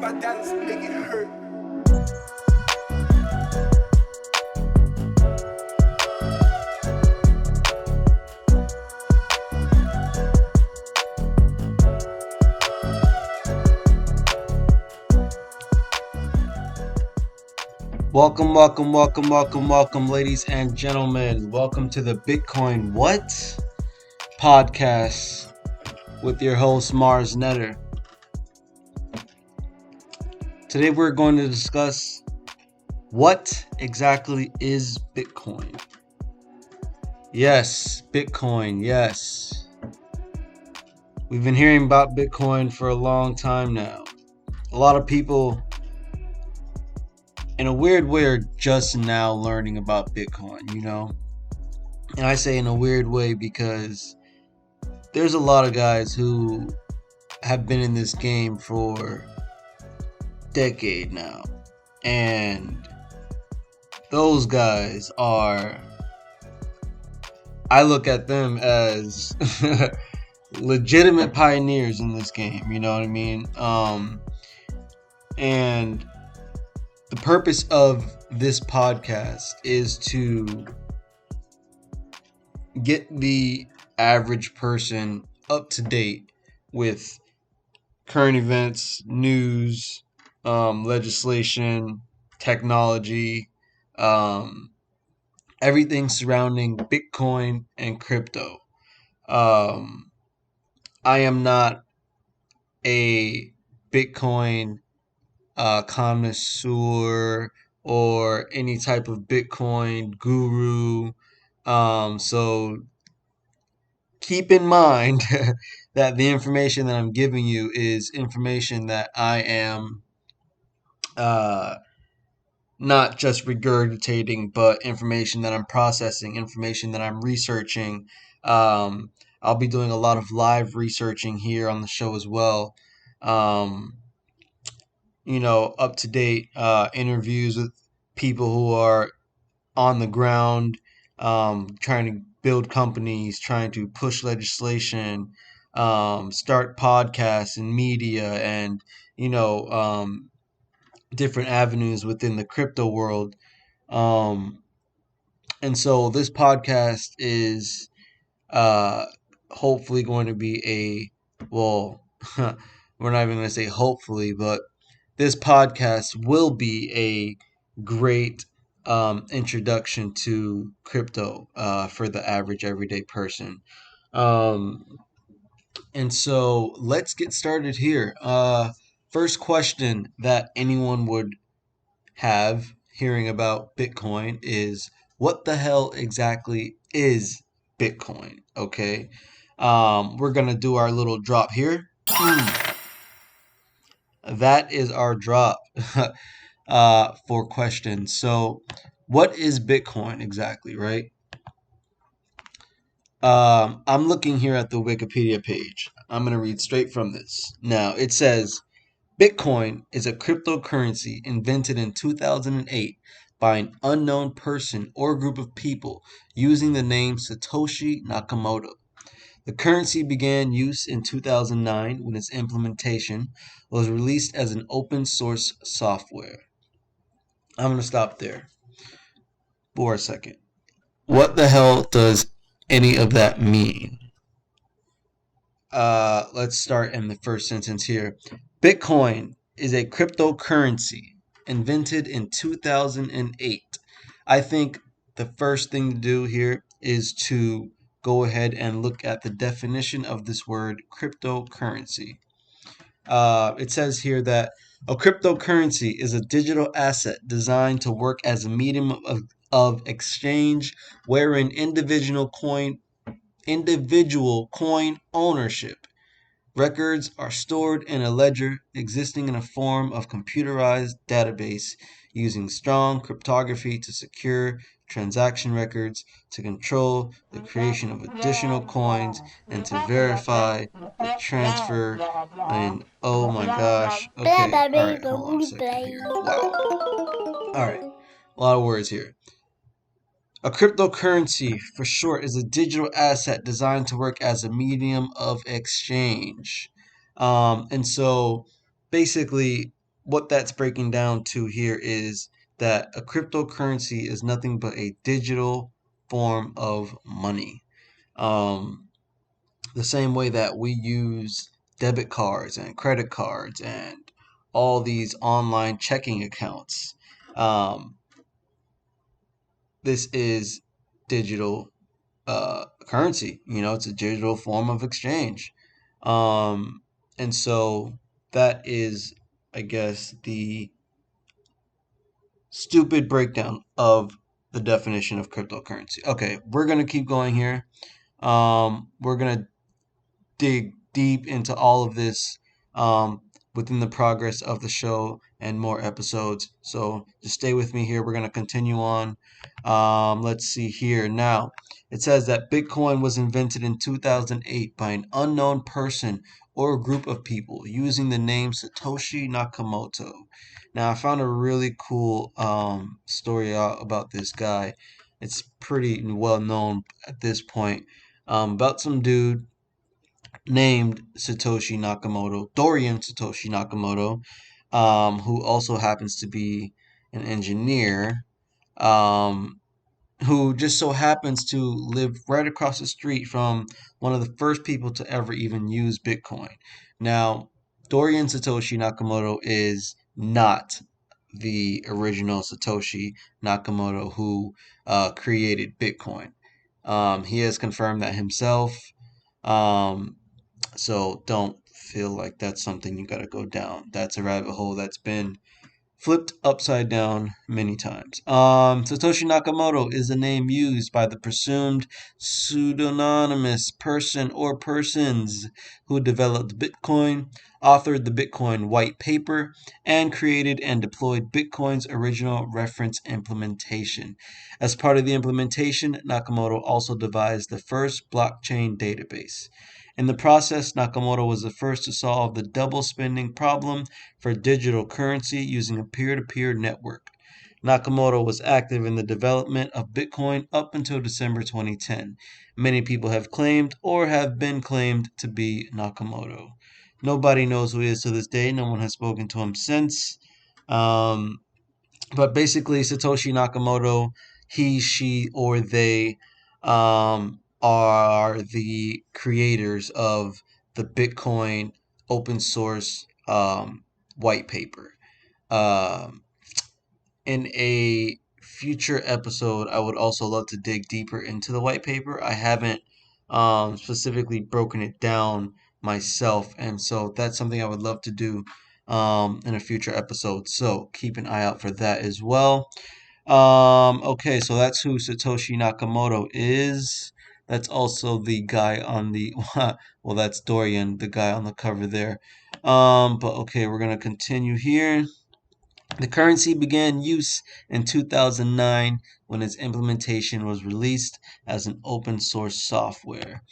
my dance make it hurt. Welcome, ladies and gentlemen. Welcome to the Bitcoin What podcast with your host, Mars Netter. Today we're going to discuss what exactly is Bitcoin. Yes, Bitcoin, yes. We've been hearing about Bitcoin for a long time now. A lot of people, in a weird way, are just now learning about Bitcoin, you know? And I say in a weird way because there's a lot of guys who have been in this game for a decade now. And those guys are, I look at them as legitimate pioneers in this game, you know what I mean? And the purpose of this podcast is to get the average person up to date with current events, news, legislation, technology, everything surrounding Bitcoin and crypto. I am not a Bitcoin connoisseur or any type of Bitcoin guru. So keep in mind that the information that I'm giving you is information that I am not just regurgitating, but information that I'm processing, information that I'm researching. I'll be doing a lot of live researching here on the show as well. Up to date interviews with people who are on the ground, trying to build companies, trying to push legislation, start podcasts and media, and different avenues within the crypto world. And so this podcast is hopefully going to be we're not even going to say hopefully, but this podcast will be a great introduction to crypto for the average everyday person. And so let's get started here. First question that anyone would have hearing about Bitcoin is, what the hell exactly is Bitcoin? Okay. We're going to do our little drop here. That is our drop for questions. So, what is Bitcoin exactly, right? I'm looking here at the Wikipedia page. I'm going to read straight from this. Now, it says, Bitcoin is a cryptocurrency invented in 2008 by an unknown person or group of people using the name Satoshi Nakamoto. The currency began use in 2009 when its implementation was released as an open source software. I'm going to stop there for a second. What the hell does any of that mean? Let's start in the first sentence here. Bitcoin is a cryptocurrency invented in 2008. I think the first thing to do here is to go ahead and look at the definition of this word cryptocurrency. It says here that a cryptocurrency is a digital asset designed to work as a medium of exchange wherein individual coin ownership records are stored in a ledger existing in a form of computerized database using strong cryptography to secure transaction records, to control the creation of additional coins, and to verify the transfer. And oh my gosh. Okay, alright, hold on a second here. Wow. Alright, a lot of words here. A cryptocurrency, for short, is a digital asset designed to work as a medium of exchange. And so basically, what that's breaking down to here is that a cryptocurrency is nothing but a digital form of money. Um, the same way that we use debit cards and credit cards and all these online checking accounts. Um, this is digital currency. It's a digital form of exchange. Um, and so that is, I guess, the stupid breakdown of the definition of cryptocurrency. Okay, we're gonna keep going here. We're gonna dig deep into all of this um, within the progress of the show and more episodes. So just stay with me here. We're going to continue on. Let's see here. Now, it says that Bitcoin was invented in 2008 by an unknown person or a group of people using the name Satoshi Nakamoto. Now, I found a really cool story out about this guy. It's pretty well known at this point. About some dude named Satoshi Nakamoto, Dorian Satoshi Nakamoto, who also happens to be an engineer, um, who just so happens to live right across the street from one of the first people to ever even use Bitcoin. Now, Dorian Satoshi Nakamoto is not the original Satoshi Nakamoto who created Bitcoin. He has confirmed that himself. Um, so don't feel like that's something you got to go down. That's a rabbit hole that's been flipped upside down many times. Satoshi Nakamoto is the name used by the presumed pseudonymous person or persons who developed Bitcoin, authored the Bitcoin white paper, and created and deployed Bitcoin's original reference implementation. As part of the implementation, Nakamoto also devised the first blockchain database. In the process, Nakamoto was the first to solve the double spending problem for digital currency using a peer to peer network. Nakamoto was active in the development of Bitcoin up until December 2010. Many people have claimed or have been claimed to be Nakamoto. Nobody knows who he is to this day. No one has spoken to him since. Um, but basically, Satoshi Nakamoto, he, she, or they are the creators of the Bitcoin open source white paper. Um, in a future episode, I would also love to dig deeper into the white paper. I haven't specifically broken it down myself, and so that's something I would love to do in a future episode. So keep an eye out for that as well. Okay, so that's who Satoshi Nakamoto is. That's also the guy on the well, that's Dorian, the guy on the cover there. But okay, we're gonna continue here. The currency began use in 2009 when its implementation was released as an open source software.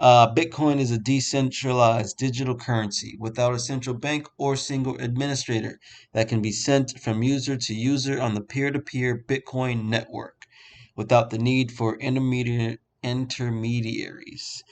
Bitcoin is a decentralized digital currency without a central bank or single administrator that can be sent from user to user on the peer to peer Bitcoin network without the need for intermediaries.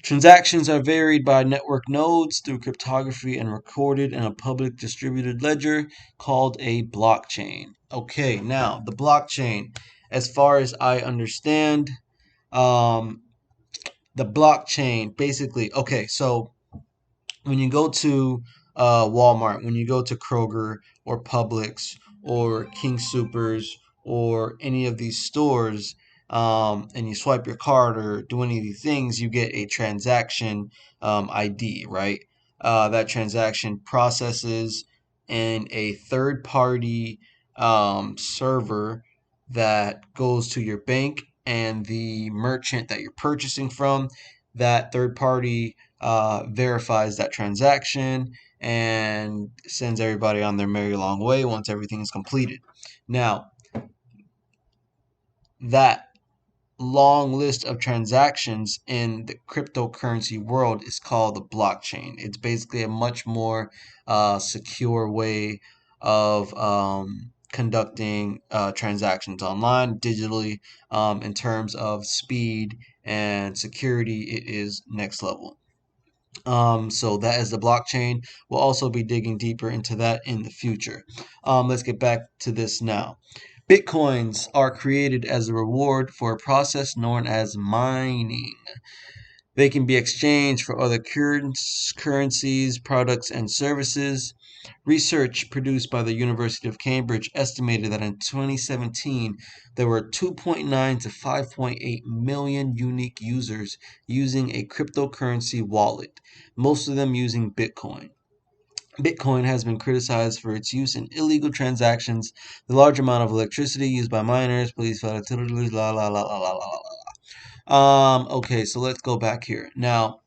Transactions are varied by network nodes through cryptography and recorded in a public distributed ledger called a blockchain. Okay, now the blockchain, as far as I understand, um, the blockchain basically, okay, so when you go to Walmart, when you go to Kroger or Publix or King Supers or any of these stores, and you swipe your card or do any of these things, you get a transaction ID, right? That transaction processes in a third party server that goes to your bank and the merchant that you're purchasing from. That third party verifies that transaction and sends everybody on their merry long way once everything is completed. Now, that long list of transactions in the cryptocurrency world is called the blockchain. It's basically a much more secure way of conducting transactions online digitally. In terms of speed and security, it is next level. So that is the blockchain. We'll also be digging deeper into that in the future. Let's get back to this now. Bitcoins are created as a reward for a process known as mining. They can be exchanged for other currencies, products, and services. Research produced by the University of Cambridge estimated that in 2017 there were 2.9 to 5.8 million unique users using a cryptocurrency wallet, most of them using Bitcoin. Bitcoin has been criticized for its use in illegal transactions, the large amount of electricity used by miners, police, la la la la la la. Okay, so let's go back here. Now,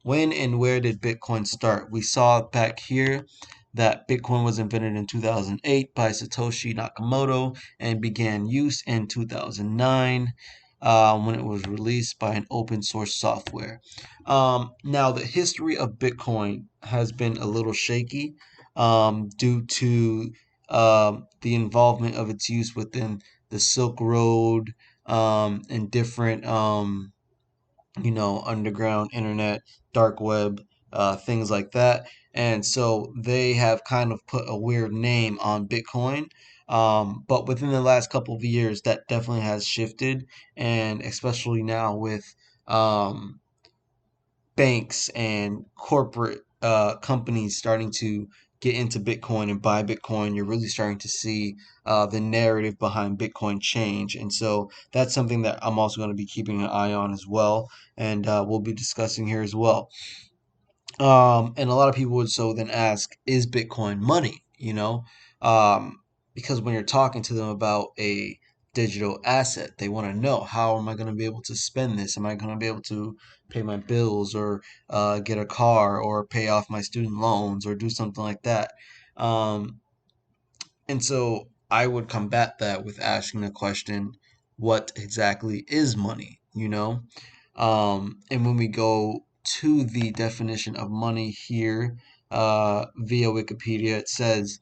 when and where did Bitcoin start? We saw back here that Bitcoin was invented in 2008 by Satoshi Nakamoto and began use in 2009 when it was released by an open source software. Now, the history of Bitcoin has been a little shaky due to the involvement of its use within the Silk Road and different underground internet, dark web, things like that. And so they have kind of put a weird name on Bitcoin. But within the last couple of years, that definitely has shifted. And especially now with um, banks and corporate companies starting to get into Bitcoin and buy Bitcoin, you're really starting to see the narrative behind Bitcoin change. And so that's something that I'm also going to be keeping an eye on as well. And we'll be discussing here as well. And a lot of people would so then ask, is Bitcoin money? Um, because when you're talking to them about a digital asset, they want to know, how am I going to be able to spend this? Am I going to be able to pay my bills or get a car or pay off my student loans or do something like that? Um, and so I would combat that with asking the question, what exactly is money? And when we go to the definition of money here via Wikipedia, it says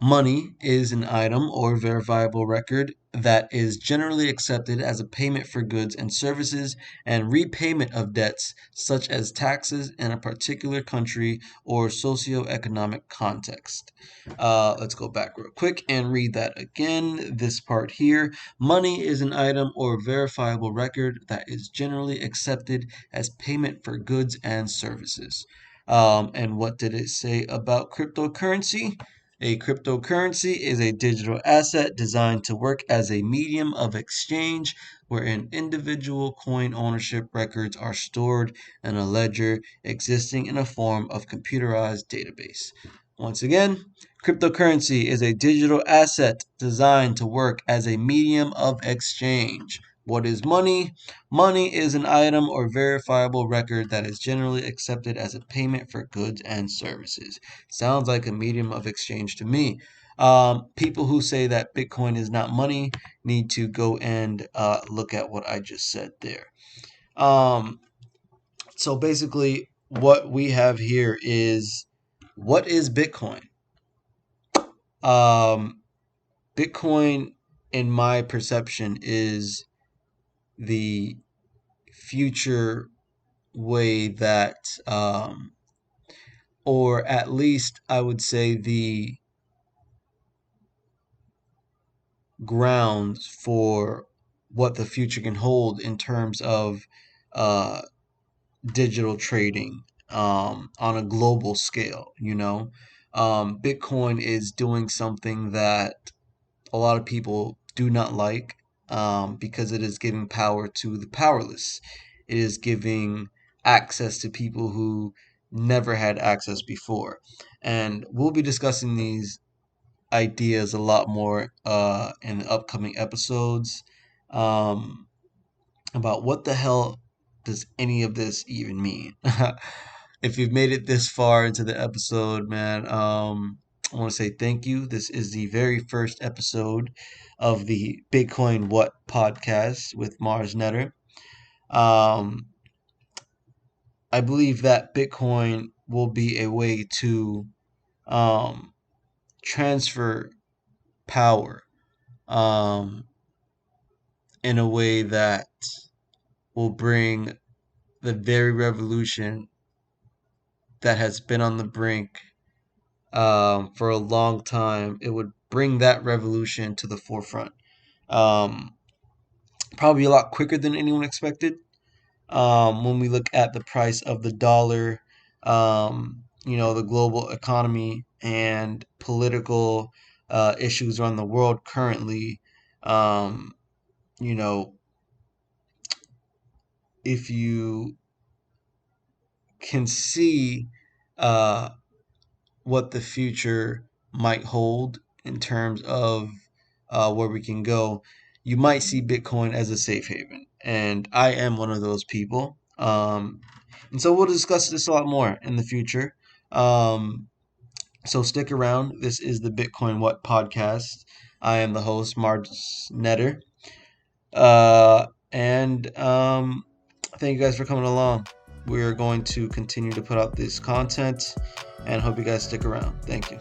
money is an item or verifiable record that is generally accepted as a payment for goods and services and repayment of debts, such as taxes in a particular country or socioeconomic context. Let's go back real quick and read that again. This part here: money is an item or verifiable record that is generally accepted as payment for goods and services. And what did it say about cryptocurrency? A cryptocurrency is a digital asset designed to work as a medium of exchange wherein individual coin ownership records are stored in a ledger existing in a form of computerized database. Once again, cryptocurrency is a digital asset designed to work as a medium of exchange. What is money? Money is an item or verifiable record that is generally accepted as a payment for goods and services. Sounds like a medium of exchange to me. People who say that Bitcoin is not money need to go and look at what I just said there. Um, so basically, what we have here is, what is Bitcoin? Um, Bitcoin, in my perception, is the future way that, or at least I would say the grounds for what the future can hold in terms of uh, digital trading on a global scale. Bitcoin is doing something that a lot of people do not like because it is giving power to the powerless. It is giving access to people who never had access before. And we'll be discussing these ideas a lot more in the upcoming episodes um, about what the hell does any of this even mean. If you've made it this far into the episode, man, I want to say thank you. This is the very first episode of the Bitcoin What podcast with Mars Netter. Um, I believe that Bitcoin will be a way to um, transfer power um, in a way that will bring the very revolution that has been on the brink for a long time. It would bring that revolution to the forefront. Um, Probably a lot quicker than anyone expected. When we look at the price of the dollar, the global economy and political issues around the world currently, um, you know, if you can see uh, what the future might hold in terms of where we can go, you might see Bitcoin as a safe haven. And I am one of those people. And so we'll discuss this a lot more in the future. So stick around. This is the Bitcoin What podcast. I am the host, Mars Netter. And thank you guys for coming along. We're going to continue to put out this content and hope you guys stick around. Thank you.